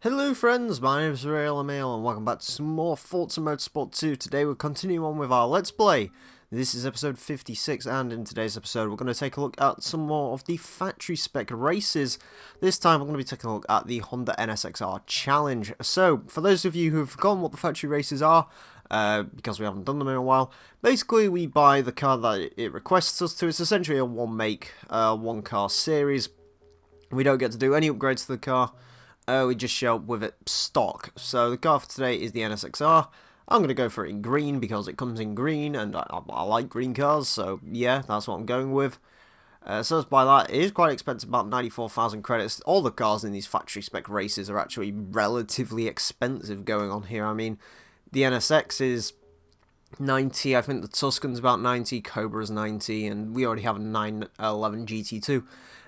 Hello friends, my name is Emile and welcome back to some more Forza Motorsport 2. Today we'll continue on with our Let's Play. This is episode 56 and in today's episode we're going to take a look at some more of the factory spec races. This time we're going to be taking a look at the Honda NSX-R Challenge. So, for those of you who have forgotten what the factory races are, because we haven't done them in a while, basically we buy the car that it requests us to. It's essentially a one make, one car series. We don't get to do any upgrades to the car. We just show up with it stock. So the car for today is the NSX-R. I'm going to go for it in green because it comes in green and I like green cars, so yeah, that's what I'm going with. So let's buy that. It is quite expensive, about 94,000 credits. All the cars in these factory spec races are actually relatively expensive going on here. I mean, the NSX is 90, I think the Tuscan's about 90, Cobra's 90, and we already have a 911 GT2.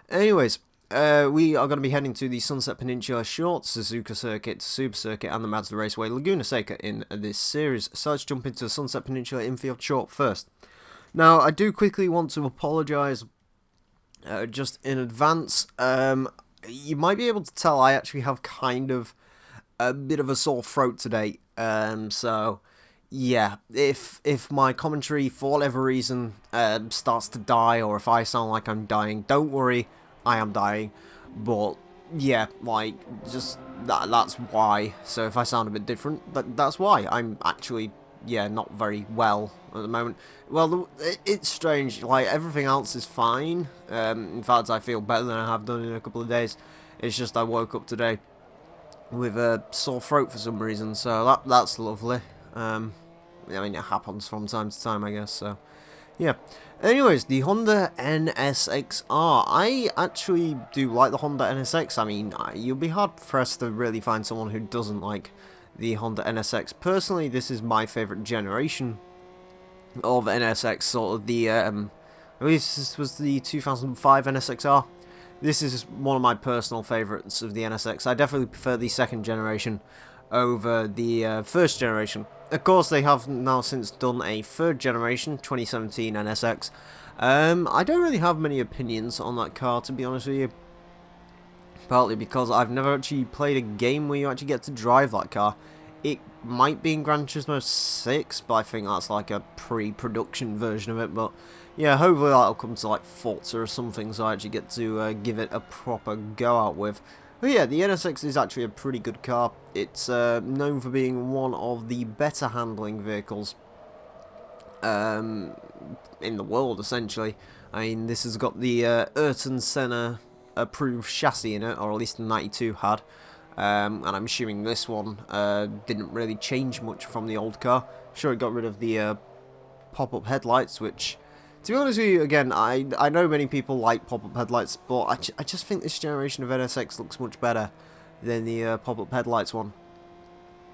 Anyways, we are going to be heading to the Sunset Peninsula Short, Suzuka Circuit, Super Circuit, and the Mazda Raceway Laguna Seca in this series. So let's jump into the Sunset Peninsula Infield Short first. Now, I do quickly want to apologise just in advance. You might be able to tell I actually have kind of a bit of a sore throat today. So yeah, if my commentary for whatever reason starts to die, or if I sound like I'm dying, don't worry. I am dying, but yeah, like, just that's why. So if I sound a bit different, that's why. I'm actually, yeah, not very well at the moment. Well, it's strange, like, everything else is fine. In fact, I feel better than I have done in a couple of days. It's just I woke up today with a sore throat for some reason, so that's lovely. I mean, it happens from time to time, I guess, so yeah. Anyways, the Honda NSX-R. I actually do like the Honda NSX. I mean, you'll be hard-pressed to really find someone who doesn't like the Honda NSX. Personally, this is my favourite generation of NSX, sort of the, I believe this was the 2005 NSX-R. This is one of my personal favourites of the NSX. I definitely prefer the second generation over the first generation. Of course, they have now since done a third generation, 2017 NSX. I don't really have many opinions on that car, to be honest with you. Partly because I've never actually played a game where you actually get to drive that car. It might be in Gran Turismo 6, but I think that's like a pre-production version of it. But yeah, hopefully that'll come to like Forza or something, so I actually get to give it a proper go out with. But yeah, the NSX is actually a pretty good car. It's known for being one of the better handling vehicles in the world, essentially. I mean, this has got the Ayrton Senna approved chassis in it, or at least the 92 had. And I'm assuming this one didn't really change much from the old car. Sure, it got rid of the pop-up headlights, which, to be honest with you, again, I know many people like pop-up headlights, but I just think this generation of NSX looks much better than the pop-up headlights one.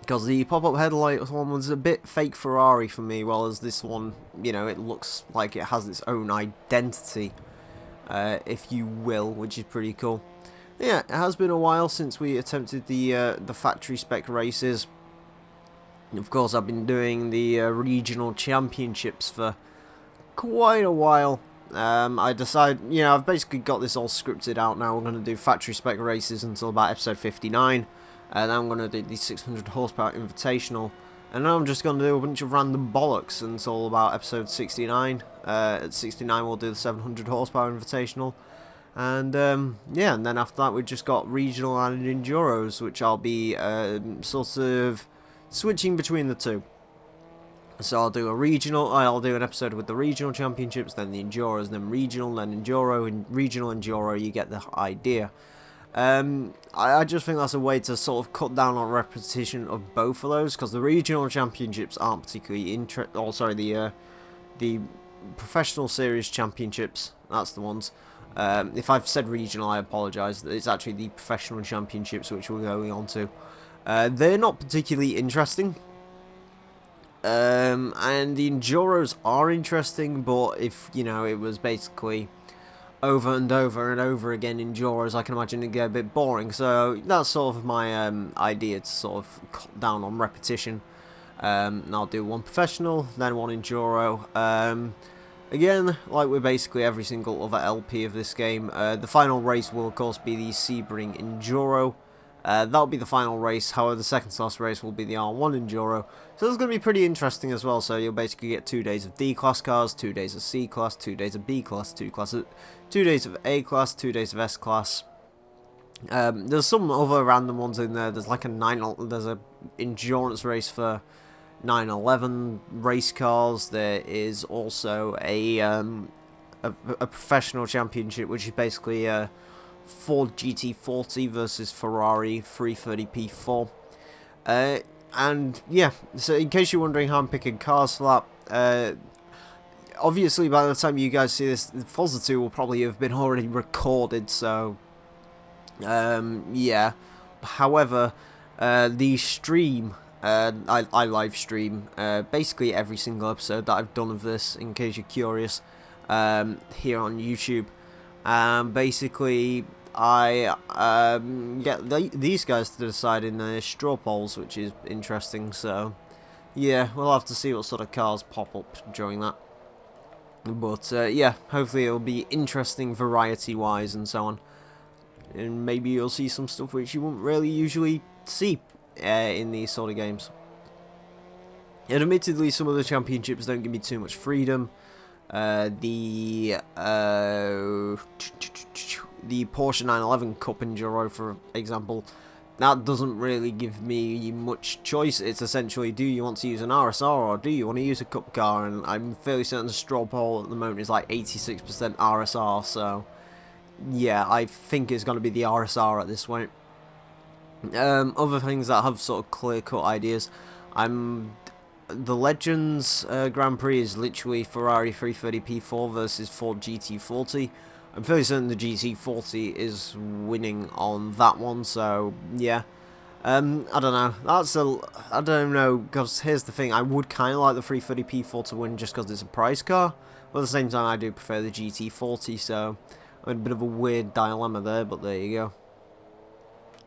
Because the pop-up headlights one was a bit fake Ferrari for me, while as this one, you know, it looks like it has its own identity, if you will, which is pretty cool. Yeah, it has been a while since we attempted the factory spec races. Of course, I've been doing the regional championships for quite a while. I decided, you know, I've basically got this all scripted out now. We're going to do factory spec races until about episode 59, and then I'm going to do the 600 horsepower invitational, and then I'm just going to do a bunch of random bollocks until about episode 69. At 69 we'll do the 700 horsepower invitational, and yeah, and then after that we've just got regional and enduros, which I'll be sort of switching between the two. So I'll do an episode with the regional championships, then the enduros, then regional, then enduro, and regional enduro. You get the idea. I just think that's a way to sort of cut down on repetition of both of those, because the regional championships aren't particularly the professional series championships. That's the ones. If I've said regional, I apologise. It's actually the professional championships which we're going on to. They're not particularly interesting. And the enduros are interesting, but if, you know, it was basically over and over and over again enduros, I can imagine it'd get a bit boring. So that's sort of my idea, to sort of cut down on repetition. And I'll do one professional, then one enduro. Again, like with basically every single other LP of this game, the final race will of course be the Sebring Enduro. That'll be the final race. However, the second to last race will be the R1 Enduro. So it's going to be pretty interesting as well. So you'll basically get 2 days of D-Class cars, 2 days of C-Class, 2 days of B-Class, 2 days of A-Class, 2 days of S-Class. There's some other random ones in there. There's like there's a endurance race for 911 race cars. There is also a professional championship, which is basically a Ford GT40 versus Ferrari 330p4. And yeah, so in case you're wondering how I'm picking cars for that, obviously by the time you guys see this, Forza 2 will probably have been already recorded, so yeah. However, the stream, I live stream basically every single episode that I've done of this, in case you're curious, here on YouTube. Basically, I get these guys to decide in the straw polls, which is interesting. So yeah, we'll have to see what sort of cars pop up during that. But yeah, hopefully it'll be interesting variety-wise and so on. And maybe you'll see some stuff which you wouldn't really usually see in these sort of games. And admittedly, some of the championships don't give me too much freedom. The Porsche 911 Cup Enduro, for example, that doesn't really give me much choice. It's essentially, do you want to use an RSR or do you want to use a cup car? And I'm fairly certain the straw poll at the moment is like 86% RSR, so yeah, I think it's going to be the RSR at this point. Other things that have sort of clear-cut ideas, the Legends Grand Prix is literally Ferrari 330p4 versus Ford GT40. I'm fairly certain the GT40 is winning on that one, so yeah. I don't know. I don't know, because here's the thing, I would kind of like the 330p4 to win just because it's a prize car, but at the same time I do prefer the GT40, so I'm in a bit of a weird dilemma there, but there you go.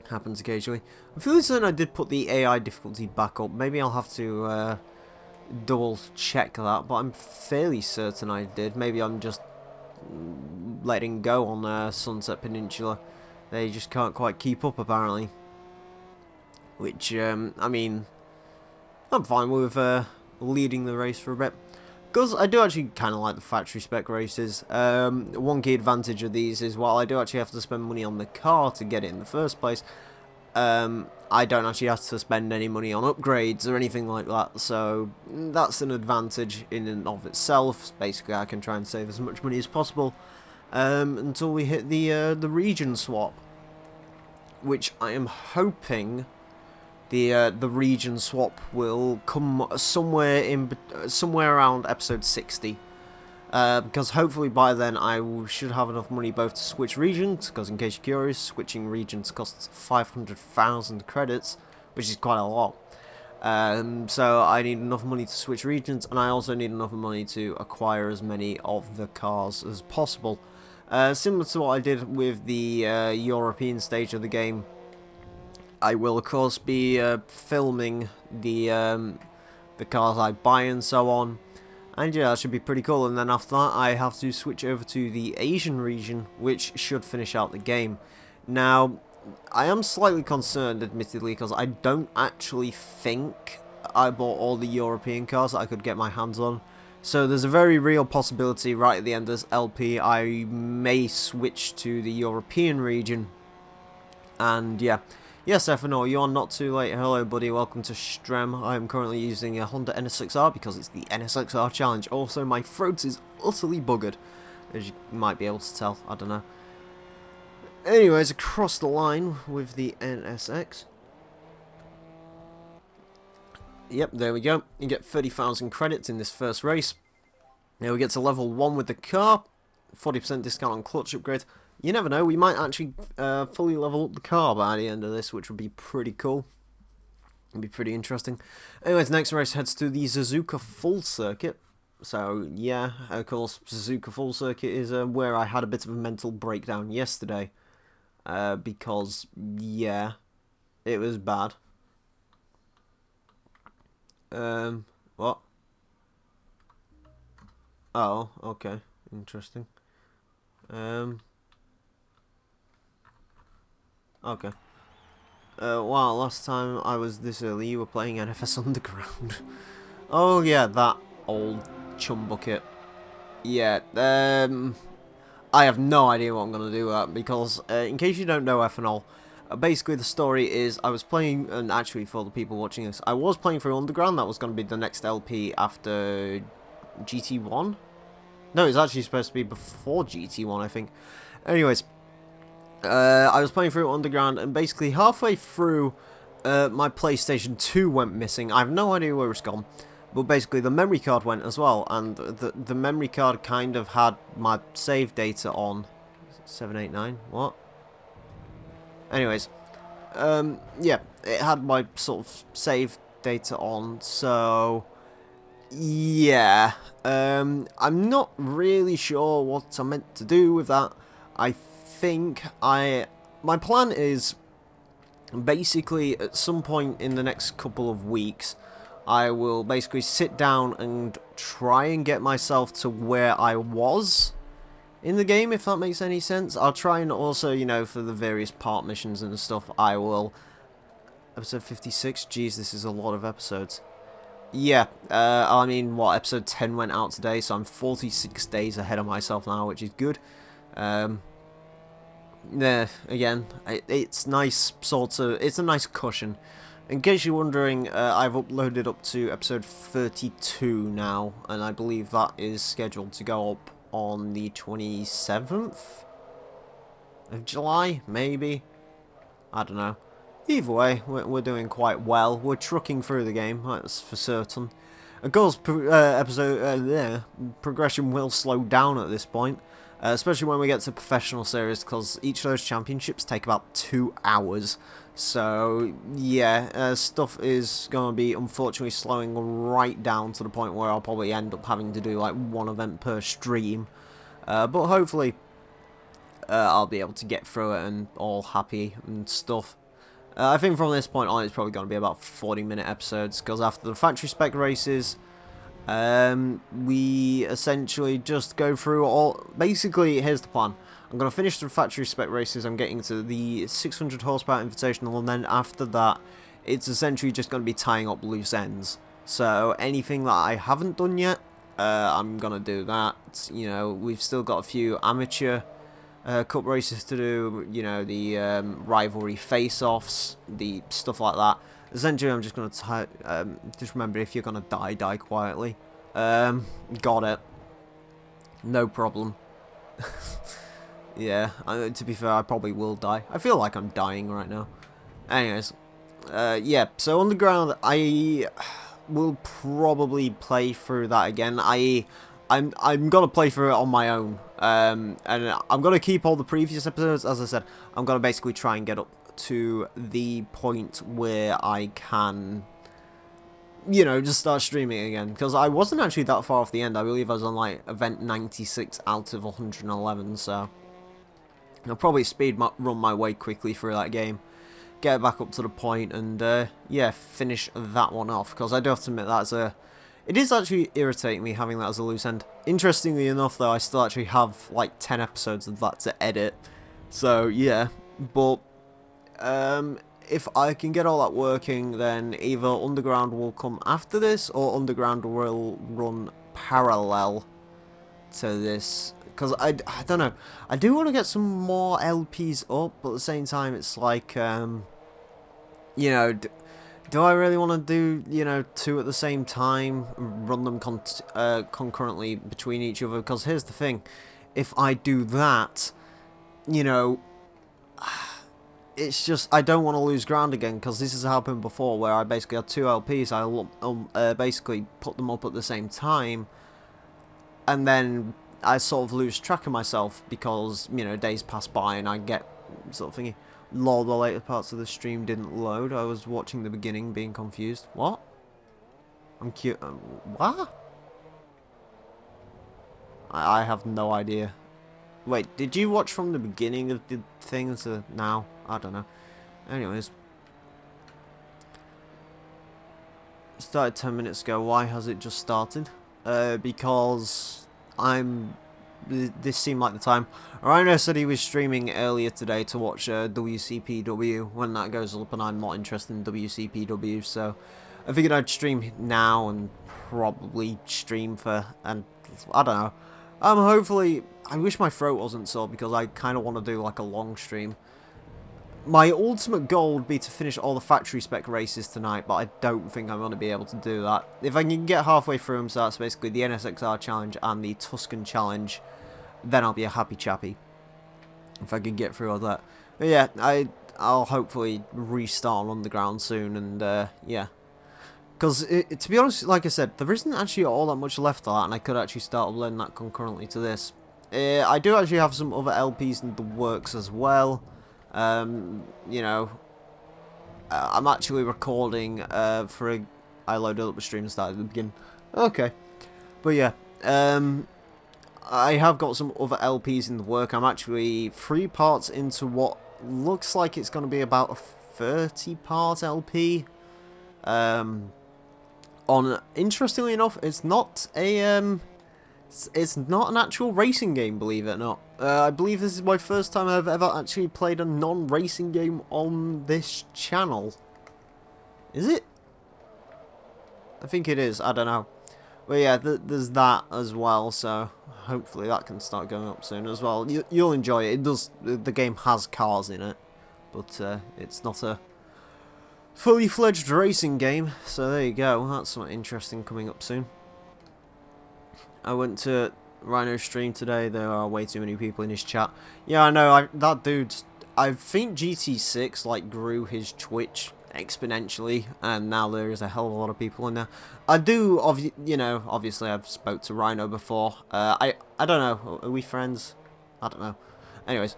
Happens occasionally. I'm feeling certain I did put the AI difficulty back up. Maybe I'll have to double check that, but I'm fairly certain I did. Maybe I'm just letting go on Sunset Peninsula. They just can't quite keep up, apparently. Which, I mean, I'm fine with leading the race for a bit. Because I do actually kind of like the factory spec races. One key advantage of these is while I do actually have to spend money on the car to get it in the first place, I don't actually have to spend any money on upgrades or anything like that, so that's an advantage in and of itself. Basically, I can try and save as much money as possible until we hit the region swap, which I am hoping the region swap will come somewhere around episode 60. Because hopefully by then I should have enough money both to switch regions, because in case you're curious, switching regions costs 500,000 credits, which is quite a lot. So I need enough money to switch regions, and I also need enough money to acquire as many of the cars as possible. Similar to what I did with the European stage of the game, I will of course be filming the cars I buy and so on. And yeah, that should be pretty cool, and then after that I have to switch over to the Asian region, which should finish out the game. Now, I am slightly concerned, admittedly, because I don't actually think I bought all the European cars that I could get my hands on. So there's a very real possibility right at the end of this LP I may switch to the European region. And yeah. Yes, FNO, you are not too late. Hello, buddy. Welcome to Strem. I am currently using a Honda NSX-R because it's the NSX-R challenge. Also, my throat is utterly buggered, as you might be able to tell. I don't know. Anyways, across the line with the NSX. Yep, there we go. You get 30,000 credits in this first race. Now we get to level 1 with the car. 40% discount on clutch upgrade. You never know, we might actually fully level up the car by the end of this, which would be pretty cool. It'd be pretty interesting. Anyways, next race heads to the Suzuka Full Circuit. So, yeah, of course, Suzuka Full Circuit is where I had a bit of a mental breakdown yesterday. Because, yeah, it was bad. What? Oh, okay, interesting. Okay. Wow, last time I was this early, you were playing NFS Underground. Oh yeah, that old chum bucket. Yeah, I have no idea what I'm going to do with that, because, in case you don't know Ethanol, basically the story is, I was playing, and actually for the people watching this, I was playing through Underground. That was going to be the next LP after GT1? No, it's actually supposed to be before GT1, I think. Anyways, I was playing through Underground, and basically halfway through, my PlayStation 2 went missing. I have no idea where it's gone, but basically the memory card went as well, and the memory card kind of had my save data on. 789, what? Anyways, yeah, it had my sort of save data on, so yeah, I'm not really sure what I'm meant to do with that. I think my plan is basically at some point in the next couple of weeks, I will basically sit down and try and get myself to where I was in the game, if that makes any sense. I'll try and also, you know, for the various part missions and stuff, I will... Episode 56? Jeez, this is a lot of episodes. Yeah, I mean, what, episode 10 went out today, so I'm 46 days ahead of myself now, which is good. Yeah, again, it's nice, sort of, it's a nice cushion. In case you're wondering, I've uploaded up to episode 32 now, and I believe that is scheduled to go up on the 27th of July, maybe? I don't know. Either way, we're doing quite well. We're trucking through the game, that's for certain. Of course, progression will slow down at this point, especially when we get to professional series, because each of those championships take about 2 hours. So, yeah, stuff is going to be unfortunately slowing right down to the point where I'll probably end up having to do like one event per stream. But hopefully, I'll be able to get through it and all happy and stuff. I think from this point on, it's probably going to be about 40-minute episodes, because after the factory spec races, we essentially just go through all... Basically, here's the plan. I'm going to finish the factory spec races, I'm getting to the 600 horsepower invitational, and then after that, it's essentially just going to be tying up loose ends. So, anything that I haven't done yet, I'm going to do that. You know, we've still got a few amateur cup races to do, you know, the rivalry face-offs, the stuff like that. Essentially, I'm just going to just remember, if you're going to die, die quietly. Got it. No problem. Yeah, to be fair, I probably will die. I feel like I'm dying right now. Anyways, yeah, so Underground, I will probably play through that again. I'm gonna play through it on my own, and I'm gonna keep all the previous episodes. As I said, I'm gonna basically try and get up to the point where I can, you know, just start streaming again, because I wasn't actually that far off the end. I believe I was on like event 96 out of 111, so I'll probably run my way quickly through that game, get back up to the point, and yeah, finish that one off, because I do have to admit it is actually irritating me having that as a loose end. Interestingly enough, though, I still actually have like 10 episodes of that to edit. So, yeah. But, if I can get all that working, then either Underground will come after this, or Underground will run parallel to this. Because I don't know. I do want to get some more LPs up, but at the same time, it's like, you know... Do I really want to do, you know, 2 at the same time, run them concurrently between each other? Because here's the thing, if I do that, you know, it's just, I don't want to lose ground again, because this has happened before, where I basically had 2 LPs, I basically put them up at the same time, and then I sort of lose track of myself, because, you know, days pass by, and I get sort of thinking... Lol, the later parts of the stream didn't load. I was watching the beginning, being confused. What? I'm cute. What? I have no idea. Wait, did you watch from the beginning of the thing to now? I don't know. Anyways. Started 10 minutes ago. Why has it just started? Because I'm this seemed like the time. Rhino said he was streaming earlier today to watch WCPW when that goes up, and I'm not interested in WCPW, so I figured I'd stream now and probably stream for, and I don't know. Hopefully, I wish my throat wasn't sore because I kind of want to do like a long stream. My ultimate goal would be to finish all the factory spec races tonight, but I don't think I'm going to be able to do that. If I can get halfway through them, so that's basically the NSX-R challenge and the Tuscan challenge, then I'll be a happy chappy. If I can get through all that. But yeah, I'll hopefully restart on Underground soon, and yeah. Because, to be honest, like I said, there isn't actually all that much left of that, and I could actually start uploading that concurrently to this. I do actually have some other LPs in the works as well. You know, I'm actually recording for a... I loaded up the stream and started at the beginning. Okay. But yeah, I have got some other LPs in the work. I'm actually 3 parts into what looks like it's going to be about a 30-part LP. Interestingly enough, it's not a... It's not an actual racing game, believe it or not. I believe this is my first time I've ever actually played a non-racing game on this channel. Is it? I think it is, I don't know. But yeah, there's that as well, so hopefully that can start going up soon as well. You'll enjoy it. It does. The game has cars in it, but it's not a fully fledged racing game, so there you go. That's something interesting coming up soon. I went to Rhino's stream today. There are way too many people in his chat. Yeah, I know. That dude. I think GT6 like grew his Twitch exponentially, and now there is a hell of a lot of people in there. I do, you know, obviously I've spoke to Rhino before. I don't know. Are we friends? I don't know. Anyways,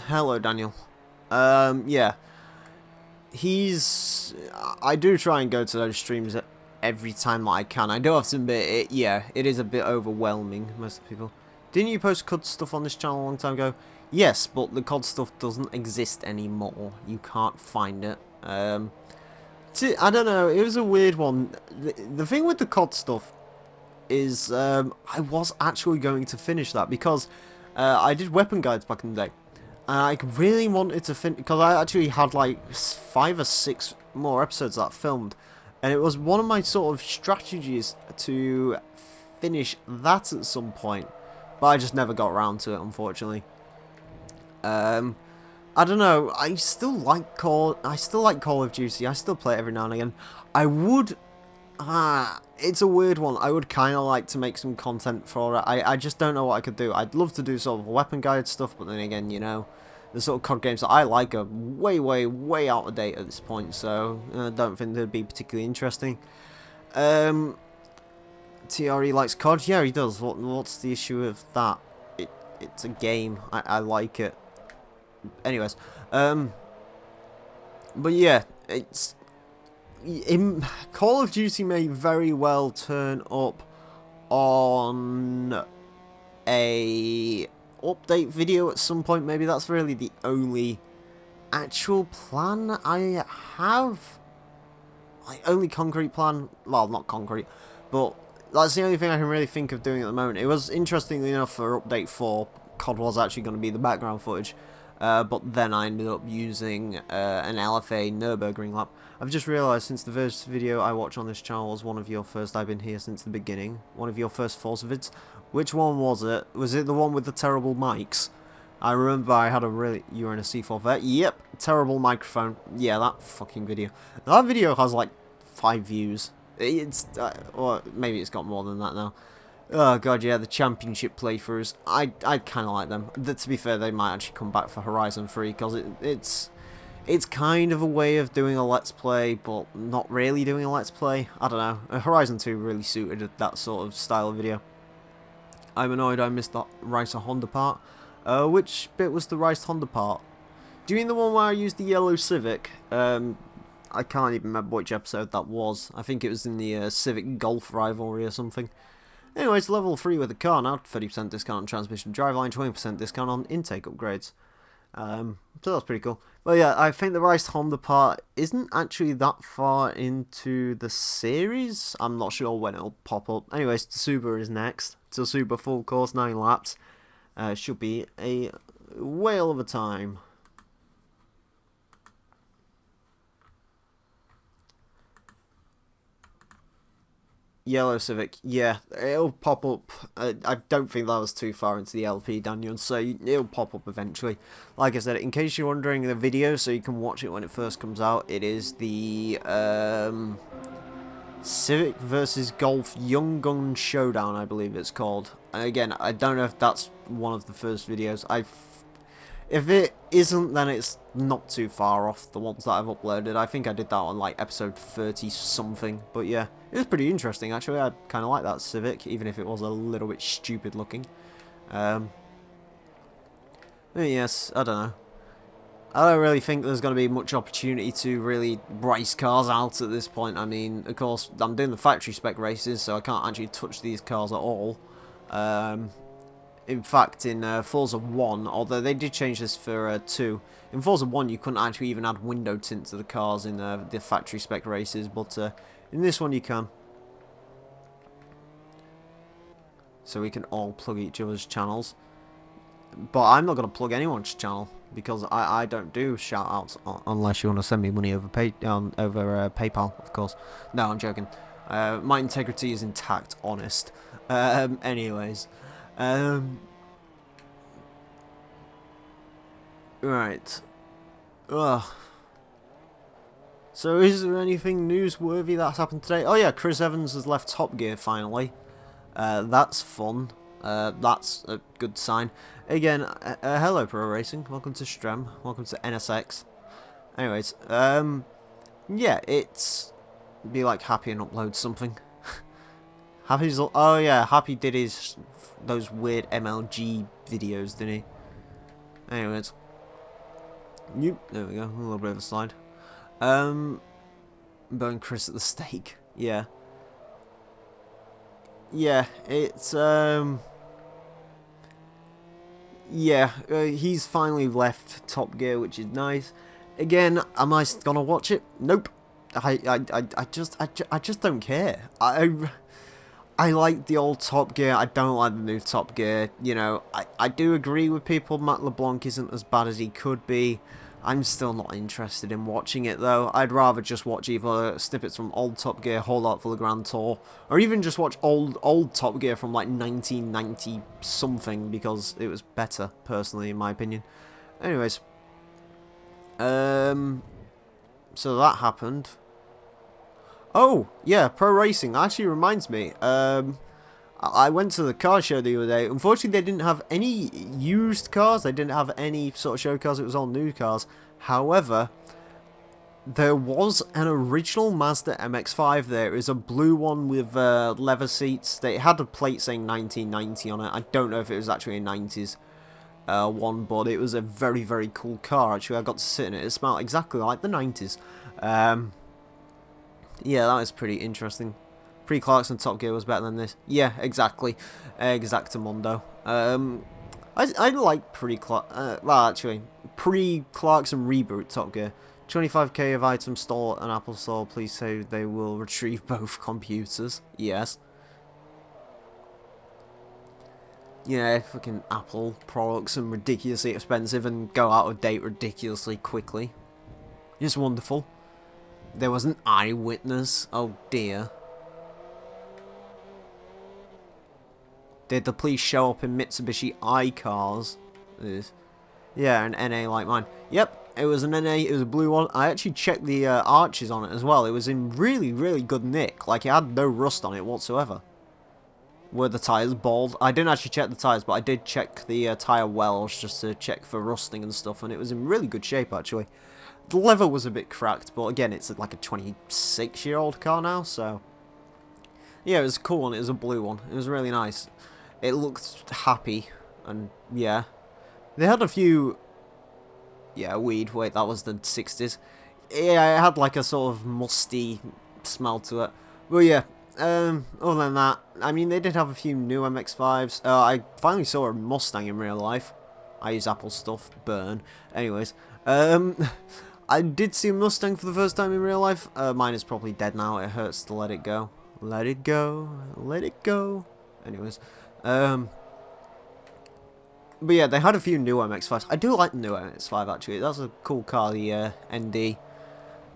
hello Daniel. Yeah. I do try and go to those streams every time that I can. I do have to admit, it is a bit overwhelming, most of the people. Didn't you post COD stuff on this channel a long time ago? Yes, but the COD stuff doesn't exist anymore. You can't find it. I don't know, it was a weird one. The thing with the COD stuff is, I was actually going to finish that because I did weapon guides back in the day. And I really wanted to finish, because I actually had like 5 or 6 more episodes that I filmed. And it was one of my sort of strategies to finish that at some point. But I just never got around to it, unfortunately. I don't know. I still like Call of Duty. I still play it every now and again. I would... it's a weird one. I would kind of like to make some content for it. I just don't know what I could do. I'd love to do sort of weapon guide stuff, but then again, you know, the sort of COD games that I like are way, way, way out of date at this point, so I don't think they'd be particularly interesting. TRE likes COD? Yeah, he does. What's the issue with that? It's a game. I like it. Anyways, but yeah, Call of Duty may very well turn up on a update video at some point. Maybe that's really the only actual plan I have. Like, only concrete plan. Well, not concrete, but that's the only thing I can really think of doing at the moment. It was, interestingly enough, for update 4, COD was actually going to be the background footage. But then I ended up using an LFA Nürburgring lap. I've just realised, since the first video I watch on this channel was one of your first, I've been here since the beginning, one of your first Forza vids. Which one was it? Was it the one with the terrible mics? I remember I had you were in a C4 vet. Yep, terrible microphone. Yeah, that fucking video. That video has like 5 views. It's, or maybe it's got more than that now. Oh god, yeah, the championship playthroughs. I kind of like them. To be fair, they might actually come back for Horizon 3, because it's kind of a way of doing a Let's Play, but not really doing a Let's Play. I don't know. Horizon 2 really suited that sort of style of video. I'm annoyed I missed that Rice Honda part. Which bit was the Rice Honda part? Do you mean the one where I used the yellow Civic? I can't even remember which episode that was. I think it was in the Civic Golf rivalry or something. Anyways, level 3 with the car now, 30% discount on transmission driveline, 20% discount on intake upgrades. So that's pretty cool. But yeah, I think the Rise to Honda part isn't actually that far into the series. I'm not sure when it'll pop up. Anyways, Tsuba is next. Tsuba full course, 9 laps. Should be a whale of a time. Yellow Civic, yeah, it'll pop up. I don't think that was too far into the LP, Daniel, so it'll pop up eventually. Like I said, in case you're wondering, the video, so you can watch it when it first comes out, it is the Civic versus Golf Young Gun Showdown, I believe it's called. And again, I don't know if that's one of the first videos. If it isn't, then it's not too far off the ones that I've uploaded. I think I did that on like episode 30 something. But yeah, it was pretty interesting actually. I kind of like that Civic, even if it was a little bit stupid looking. Yes, I don't know. I don't really think there's going to be much opportunity to really race cars out at this point. I mean, of course, I'm doing the factory spec races, so I can't actually touch these cars at all. In fact, in Forza 1, although they did change this for 2, in Forza 1 you couldn't actually even add window tint to the cars in the factory spec races, but in this one you can. So we can all plug each other's channels. But I'm not going to plug anyone's channel, because I don't do shout-outs, unless you want to send me money over PayPal, of course. No, I'm joking. My integrity is intact, honest. Anyways. Right. Ugh. So is there anything newsworthy that's happened today? Oh yeah, Chris Evans has left Top Gear finally. That's fun. That's a good sign. Again, hello Pro Racing. Welcome to Strem. Welcome to NSX. Anyways, yeah, it's be like Happy and upload something. Happy's, oh yeah, Happy did those weird MLG videos, didn't he? Anyways, there we go, a little bit of a slide. Burn Chris at the stake, yeah. Yeah, it's yeah, he's finally left Top Gear, which is nice. Again, am I gonna watch it? Nope. I just don't care. I like the old Top Gear, I don't like the new Top Gear. You know, I do agree with people, Matt LeBlanc isn't as bad as he could be. I'm still not interested in watching it though. I'd rather just watch either snippets from old Top Gear, Whole Lot for the Grand Tour, or even just watch old Top Gear from like 1990 something, because it was better, personally, in my opinion. Anyways. So that happened. Oh, yeah, Pro Racing actually reminds me. I went to the car show the other day. Unfortunately, they didn't have any used cars. They didn't have any sort of show cars. It was all new cars. However, there was an original Mazda MX-5 there. It was a blue one with leather seats. They had a plate saying 1990 on it. I don't know if it was actually a 90s one, but it was a very, very cool car. Actually, I got to sit in it. It smelled exactly like the 90s. Yeah, that was pretty interesting. Pre-Clarkson Top Gear was better than this. Yeah, exactly. Exactamundo. I like well, actually, pre-Clarkson reboot Top Gear. 25k of items stolen at an Apple store. Please say they will retrieve both computers. Yes. Yeah, fucking Apple products are ridiculously expensive and go out of date ridiculously quickly. It's wonderful. There was an eyewitness. Oh dear. Did the police show up in Mitsubishi iCars? Yeah, an NA like mine. Yep, it was an NA, it was a blue one. I actually checked the arches on it as well. It was in really, really good nick. Like, it had no rust on it whatsoever. Were the tyres bald? I didn't actually check the tyres, but I did check the tyre wells just to check for rusting and stuff, and it was in really good shape, actually. The leather was a bit cracked, but again, it's like a 26-year-old car now, so... Yeah, it was a cool one. It was a blue one. It was really nice. It looked happy, and yeah. They had a few... Yeah, weed. Wait, that was the 60s. Yeah, it had like a sort of musty smell to it. But yeah, other than that, I mean, they did have a few new MX-5s. I finally saw a Mustang in real life. I use Apple stuff. Burn. Anyways, I did see a Mustang for the first time in real life. Mine is probably dead now. It hurts to let it go. Let it go. Let it go. Anyways, but yeah, they had a few new MX-5s. I do like the new MX-5 actually. That's a cool car, the ND.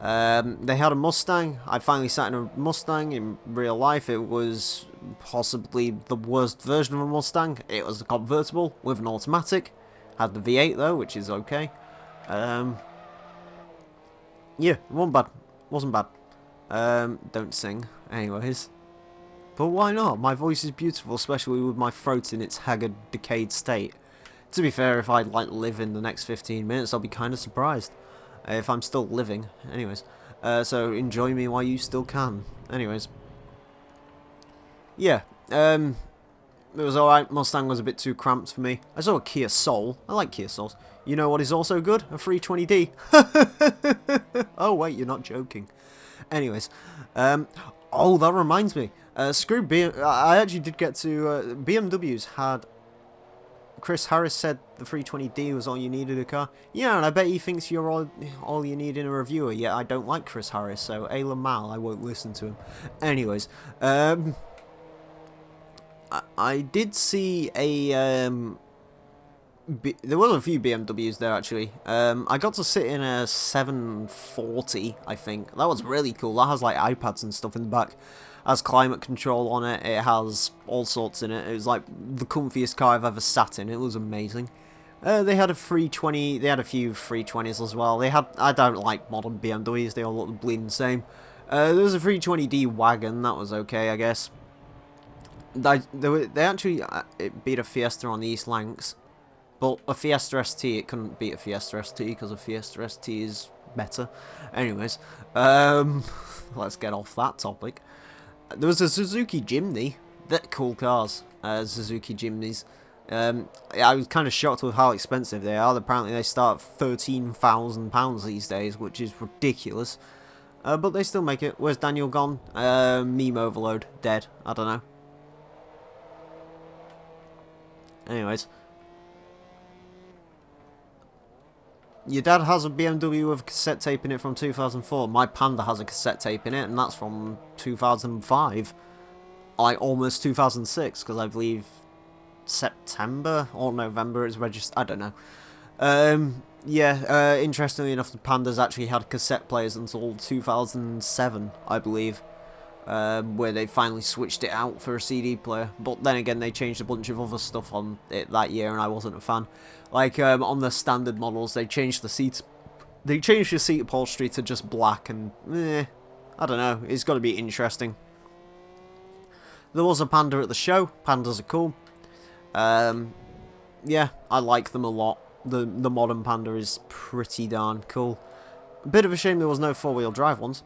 They had a Mustang. I finally sat in a Mustang in real life. It was possibly the worst version of a Mustang. It was a convertible with an automatic. Had the V8 though, which is okay. Yeah, it wasn't bad. Wasn't bad. Don't sing. Anyways. But why not? My voice is beautiful, especially with my throat in its haggard, decayed state. To be fair, if I like live in the next 15 minutes, I'll be kind of surprised. If I'm still living. Anyways. So enjoy me while you still can. Anyways. Yeah. It was alright. Mustang was a bit too cramped for me. I saw a Kia Soul. I like Kia Souls. You know what is also good? A 320D. Oh wait, you're not joking. Anyways. Oh, that reminds me. Screw BMW. I actually did get to... BMWs had... Chris Harris said the 320D was all you needed in a car. Yeah, and I bet he thinks you're all you need in a reviewer. Yet I don't like Chris Harris, so Emile, I won't listen to him. Anyways, I did see a... there were a few BMWs there, actually. I got to sit in a 740, I think. That was really cool. That has, like, iPads and stuff in the back. It has climate control on it. It has all sorts in it. It was, like, the comfiest car I've ever sat in. It was amazing. They had a 320... They had a few 320s as well. They had... I don't like modern BMWs. They all look the bleeding same. There was a 320D wagon. That was okay, I guess. They actually it beat a Fiesta on the East Lancs. But a Fiesta ST, it couldn't beat a Fiesta ST because a Fiesta ST is better. Anyways, let's get off that topic. There was a Suzuki Jimny. They're cool cars, Suzuki Jimnys. I was kind of shocked with how expensive they are. Apparently they start at £13,000 these days, which is ridiculous. But they still make it. Where's Daniel gone? Meme overload. Dead. I don't know. Anyways. Your dad has a BMW with a cassette tape in it from 2004. My Panda has a cassette tape in it, and that's from 2005. Like, almost 2006, because I believe September or November it's registered. I don't know. Yeah, interestingly enough, the Pandas actually had cassette players until 2007, I believe. Where they finally switched it out for a CD player. But then again, they changed a bunch of other stuff on it that year, and I wasn't a fan. Like, on the standard models, they changed the seat upholstery to just black, and, I don't know, it's got to be interesting. There was a Panda at the show. Pandas are cool. Yeah, I like them a lot. The modern Panda is pretty darn cool. A bit of a shame there was no four-wheel drive ones.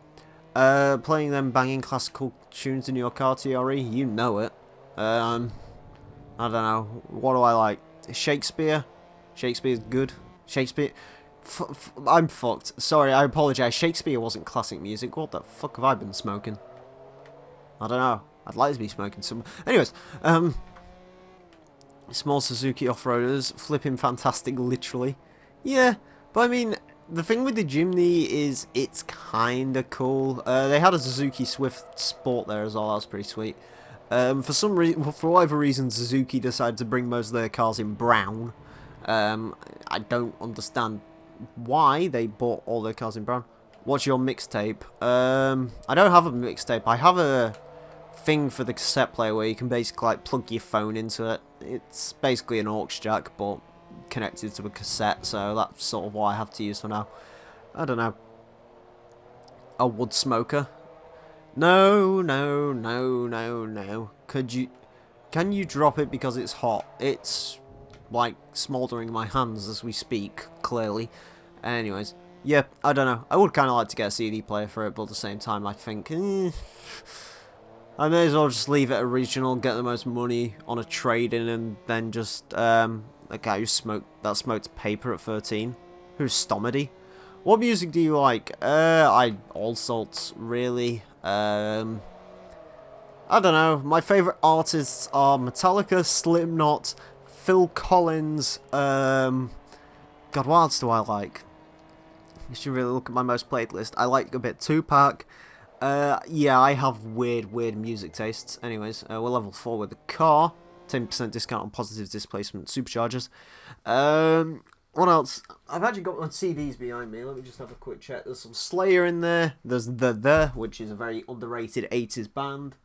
Playing them banging classical tunes in your car, TRE, you know it. I don't know, what do I like? Shakespeare? Shakespeare's good. Shakespeare... I'm fucked. Sorry, I apologise. Shakespeare wasn't classic music. What the fuck have I been smoking? I don't know. I'd like to be smoking some... Anyways, small Suzuki off-roaders, flipping fantastic, literally. Yeah, but I mean... The thing with the Jimny is it's kinda cool. They had a Suzuki Swift Sport there as well. That was pretty sweet. For whatever reason, Suzuki decided to bring most of their cars in brown. I don't understand why they bought all their cars in brown. What's your mixtape? I don't have a mixtape. I have a thing for the cassette player where you can basically like plug your phone into it. It's basically an aux jack, but connected to a cassette, so that's sort of what I have to use for now. I don't know. A wood smoker? No, no, no, no, no. Can you drop it because it's hot? It's like smouldering my hands as we speak, clearly. Anyways, yeah, I don't know. I would kind of like to get a CD player for it, but at the same time I think I may as well just leave it original, get the most money on a trade-in, and then just a guy who smoked paper at 13. Who's Stomedy? What music do you like? All sorts, really. I don't know. My favourite artists are Metallica, Slipknot, Phil Collins. God, what else do I like? You should really look at my most played list. I like a bit Tupac. Yeah, I have weird music tastes. Anyways, we're level 4 with the car. 10% discount on positive displacement superchargers. What else? I've actually got my CDs behind me. Let me just have a quick check. There's some Slayer in there. There's The, which is a very underrated 80s band.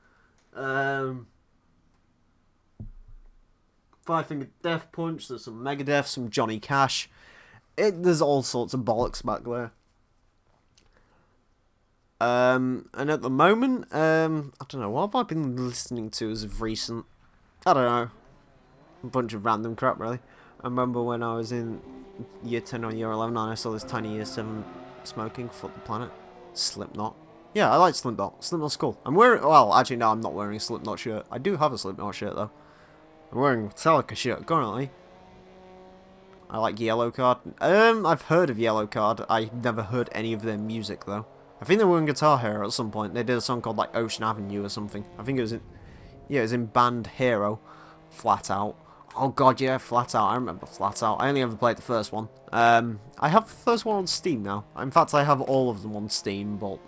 Five Finger Death Punch. There's some Megadeth, some Johnny Cash. There's all sorts of bollocks back there. And at the moment, I don't know, what have I been listening to as of recent? I don't know. A bunch of random crap, really. I remember when I was in year 10 or year 11 and I saw this tiny year 7 smoking Foot the Planet. Slipknot. Yeah, I like Slipknot. Slipknot's cool. I'm wearing, well, actually no, I'm not wearing a Slipknot shirt. I do have a Slipknot shirt though. I'm wearing a Metallica shirt currently. I like Yellow Card. I've heard of Yellow Card. I've never heard any of their music though. I think they were in Guitar Hero at some point. They did a song called like Ocean Avenue or something. I think it was in, yeah, it was in Band Hero. Flat Out. Oh god, yeah, Flat Out. I remember Flat Out. I only ever played the first one. I have the first one on Steam now. In fact, I have all of them on Steam, but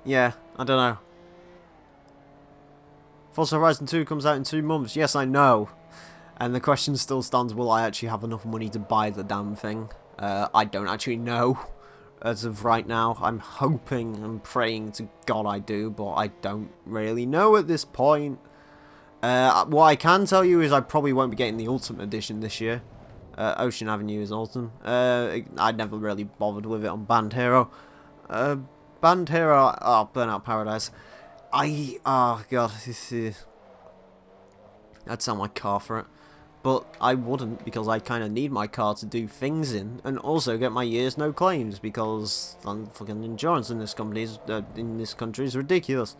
yeah, I don't know. Forza Horizon 2 comes out in 2 months. Yes, I know. And the question still stands, will I actually have enough money to buy the damn thing? I don't actually know. As of right now, I'm hoping and praying to God I do, but I don't really know at this point. What I can tell you is I probably won't be getting the Ultimate Edition this year. Ocean Avenue is awesome. I never really bothered with it on Band Hero. Band Hero, oh, Burnout Paradise. Oh god, I'd sell my car for it. But I wouldn't, because I kind of need my car to do things in, and also get my years no claims, because fucking insurance in this country is ridiculous.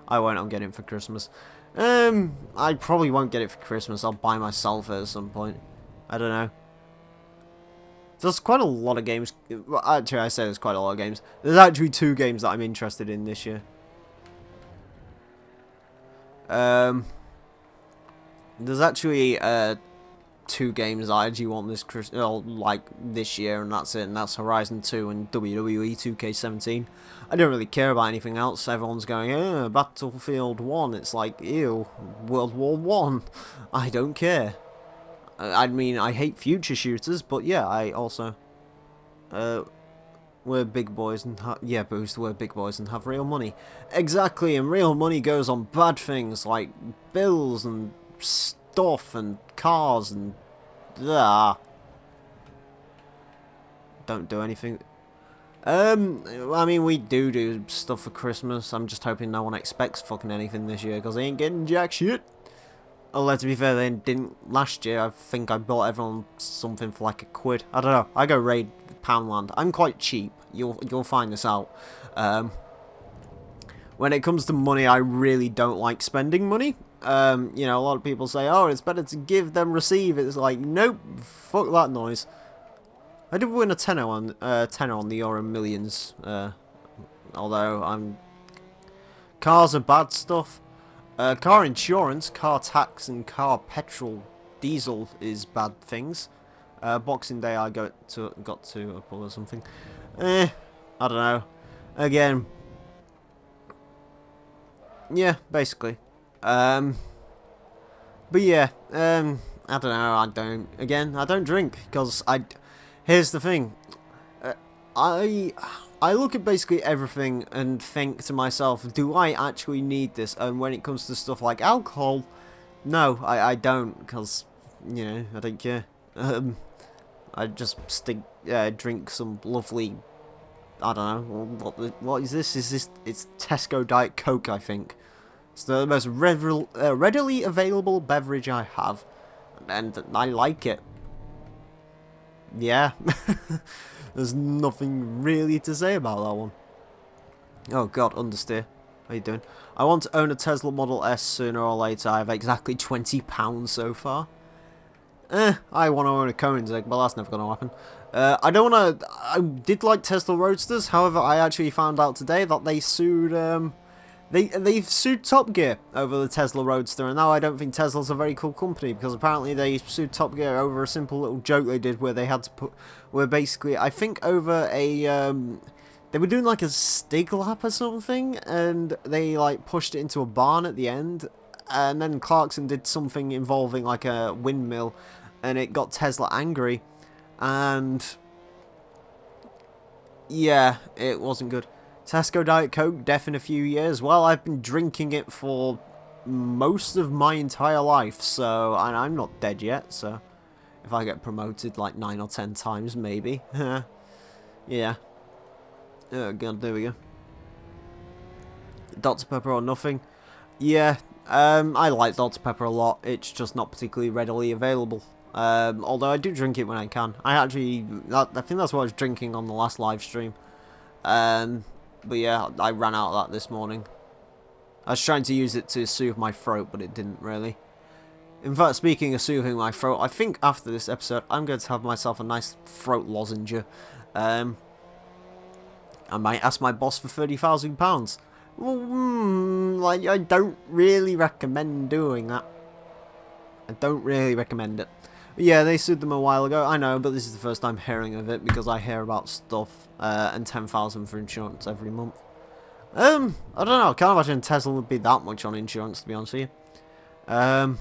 I won't. I'll get it for Christmas. I probably won't get it for Christmas. I'll buy myself it at some point. I don't know. There's quite a lot of games. Well, actually, I say there's quite a lot of games. There's actually 2 games that I'm interested in this year. There's actually 2 games I actually want this year, and that's it. And that's Horizon 2 and WWE 2K17. I don't really care about anything else. Everyone's going, Battlefield 1. It's like, ew, World War 1. I don't care. I mean, I hate future shooters, but yeah, I also we're big boys and Boost, we're big boys and have real money. Exactly, and real money goes on bad things like bills and stuff and cars and don't do anything. I mean, we do stuff for Christmas. I'm just hoping no one expects fucking anything this year, because they ain't getting jack shit. Although, to be fair, they didn't last year. I think I bought everyone something for like £1. I don't know. I go raid Poundland. I'm quite cheap. You'll find this out. When it comes to money, I really don't like spending money. You know, a lot of people say, oh, it's better to give than receive. It's like, nope, fuck that noise. I did win a tenner on the Euro Millions. Although cars are bad stuff. Car insurance, car tax, and car petrol, diesel is bad things. Boxing Day, I got to a pub or something. I don't know. Again, yeah, basically. But yeah, I don't know. I don't drink because here's the thing. I look at basically everything and think to myself, do I actually need this? And when it comes to stuff like alcohol, no, I don't, because, you know, I don't care. I just drink some lovely, I don't know, what is this? It's Tesco Diet Coke, I think. It's the most readily available beverage I have, and I like it. Yeah. There's nothing really to say about that one. Oh god, understeer. How you doing? I want to own a Tesla Model S sooner or later. I have exactly £20 so far. I want to own a Koenigsegg, but that's never going to happen. I don't want to... I did like Tesla Roadsters, however, I actually found out today that they sued They've sued Top Gear over the Tesla Roadster, and now I don't think Tesla's a very cool company, because apparently they sued Top Gear over a simple little joke they did where they had to put, where basically, I think over a, they were doing like a Stig lap or something, and they like pushed it into a barn at the end, and then Clarkson did something involving like a windmill, and it got Tesla angry, and yeah, it wasn't good. Tesco Diet Coke, deaf in a few years. Well, I've been drinking it for most of my entire life, so, and I'm not dead yet, so if I get promoted like 9 or 10 times, maybe. Yeah. Oh god, there we go. Dr. Pepper or nothing. Yeah, I like Dr. Pepper a lot. It's just not particularly readily available. Although I do drink it when I can. I think that's what I was drinking on the last live stream. But yeah, I ran out of that this morning. I was trying to use it to soothe my throat, but it didn't really. In fact, speaking of soothing my throat, I think after this episode, I'm going to have myself a nice throat lozenge. I might ask my boss for £30,000. Like, I don't really recommend doing that. I don't really recommend it. Yeah, they sued them a while ago, I know, but this is the first time hearing of it, because I hear about stuff, and 10,000 for insurance every month. I don't know, I can't imagine Tesla would be that much on insurance, to be honest with you. I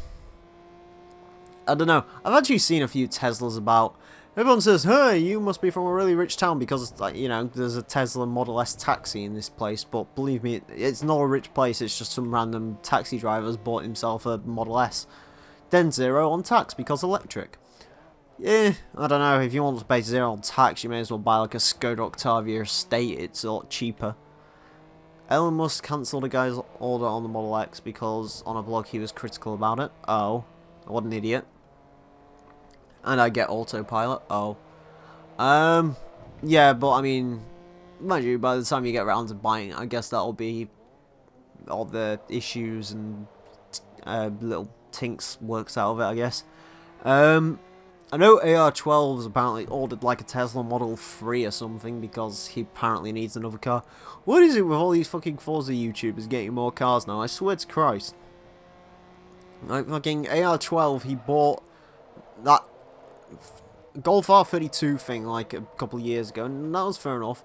don't know, I've actually seen a few Teslas about. Everyone says, hey, you must be from a really rich town, because, like, you know, there's a Tesla Model S taxi in this place, but believe me, it's not a rich place, it's just some random taxi driver's bought himself a Model S. Then 0 on tax because electric. Yeah, I don't know, if you want to pay 0 on tax, you may as well buy like a Skoda Octavia Estate, it's a lot cheaper. Elon Musk cancelled a guy's order on the Model X because on a blog he was critical about it. Oh, what an idiot. And I get autopilot. Oh. Yeah, but I mean, mind you, by the time you get around to buying it, I guess that'll be all the issues and little tinks works out of it, I guess. I know AR12's apparently ordered like a Tesla Model 3 or something because he apparently needs another car. What is it with all these fucking Forza YouTubers getting more cars now? I swear to Christ. Like fucking AR12, he bought that Golf R32 thing like a couple of years ago, and that was fair enough.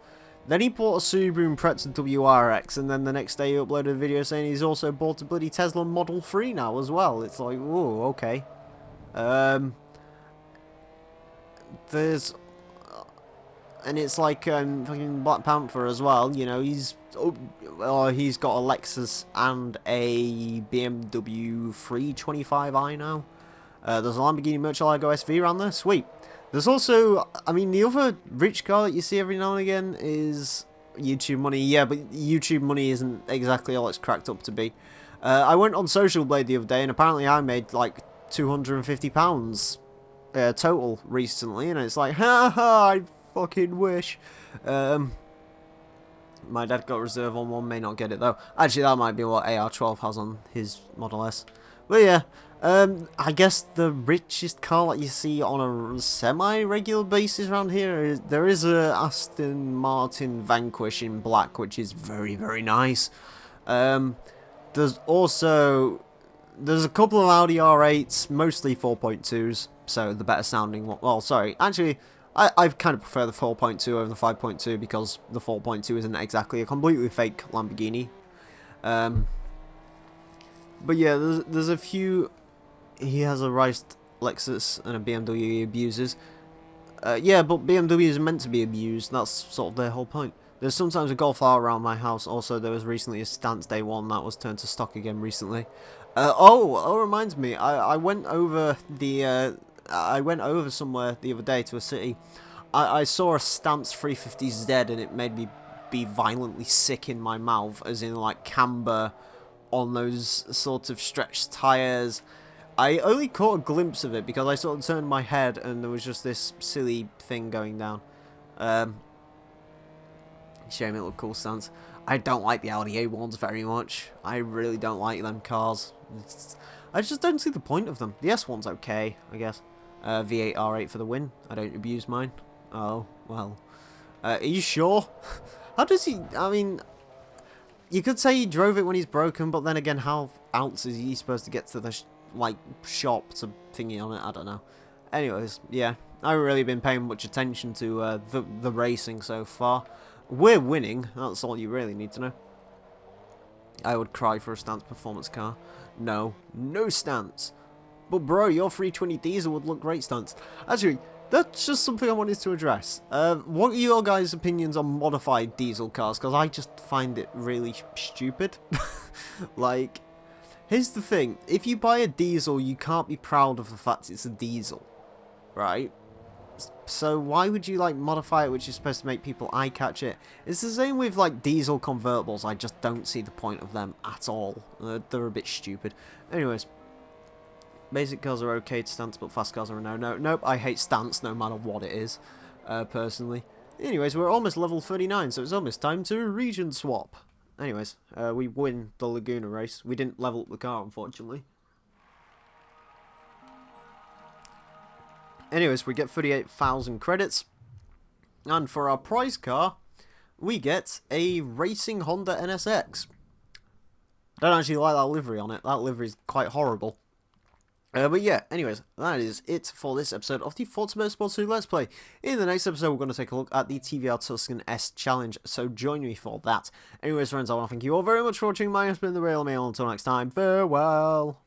Then he bought a Subaru Impreza WRX, and then the next day he uploaded a video saying he's also bought a bloody Tesla Model 3 now as well. It's like, whoa, okay. There's... and it's like fucking Black Panther as well, you know, he's got a Lexus and a BMW 325i now. There's a Lamborghini Murcielago SV around there, sweet. There's also, I mean, the other rich car that you see every now and again is YouTube money. Yeah, but YouTube money isn't exactly all it's cracked up to be. I went on Social Blade the other day, and apparently I made like £250 total recently, and it's like, haha, I fucking wish. My dad got reserve on one, may not get it though. Actually, that might be what AR12 has on his Model S. But yeah. I guess the richest car that you see on a semi-regular basis around here there is a Aston Martin Vanquish in black, which is very, very nice. There's a couple of Audi R8s, mostly 4.2s, so the better sounding one. Well, sorry, actually, I kind of prefer the 4.2 over the 5.2 because the 4.2 isn't exactly a completely fake Lamborghini. But yeah, there's a few. He has a riced Lexus and a BMW he abuses. Yeah, but BMW is meant to be abused. That's sort of their whole point. There's sometimes a Golf R around my house. Also, there was recently a Stance Day 1 that was turned to stock again recently. Oh, reminds me. I went over the. I went over somewhere the other day to a city. I saw a Stance 350Z and it made me be violently sick in my mouth, as in like camber on those sort of stretched tyres. I only caught a glimpse of it because I sort of turned my head and there was just this silly thing going down. Shame it looked cool, Stance. I don't like the Audi A1s very much. I really don't like them cars. I just don't see the point of them. The S1's okay, I guess. V8 R8 for the win. I don't abuse mine. Oh, well. Are you sure? How does he... I mean... you could say he drove it when he's broken, but then again, how else is he supposed to get to the, shop to thingy on it? I don't know. Anyways, yeah, I haven't really been paying much attention to the racing so far. We're winning, that's all you really need to know. I would cry for a stance performance car. No, no stance. But bro, your 320 diesel would look great stance. Actually, that's just something I wanted to address. What are your guys' opinions on modified diesel cars? Because I just find it really stupid. Like, here's the thing. If you buy a diesel, you can't be proud of the fact it's a diesel. Right? So why would you, modify it, which is supposed to make people eye-catch it? It's the same with, diesel convertibles. I just don't see the point of them at all. They're a bit stupid. Anyways. Basic cars are okay to stance, but fast cars are a no-no. Nope, I hate stance no matter what it is, personally. Anyways, we're almost level 39, so it's almost time to region swap. Anyways, we win the Laguna race. We didn't level up the car, unfortunately. Anyways, we get 38,000 credits. And for our prize car, we get a racing Honda NSX. I don't actually like that livery on it. That livery is quite horrible. But yeah, anyways, that is it for this episode of the Forza Motorsport 2 Let's Play. In the next episode, we're going to take a look at the TVR Tuscan S Challenge, so join me for that. Anyways, friends, I want to thank you all very much for watching. My name's been the Real Emile. Until next time, farewell.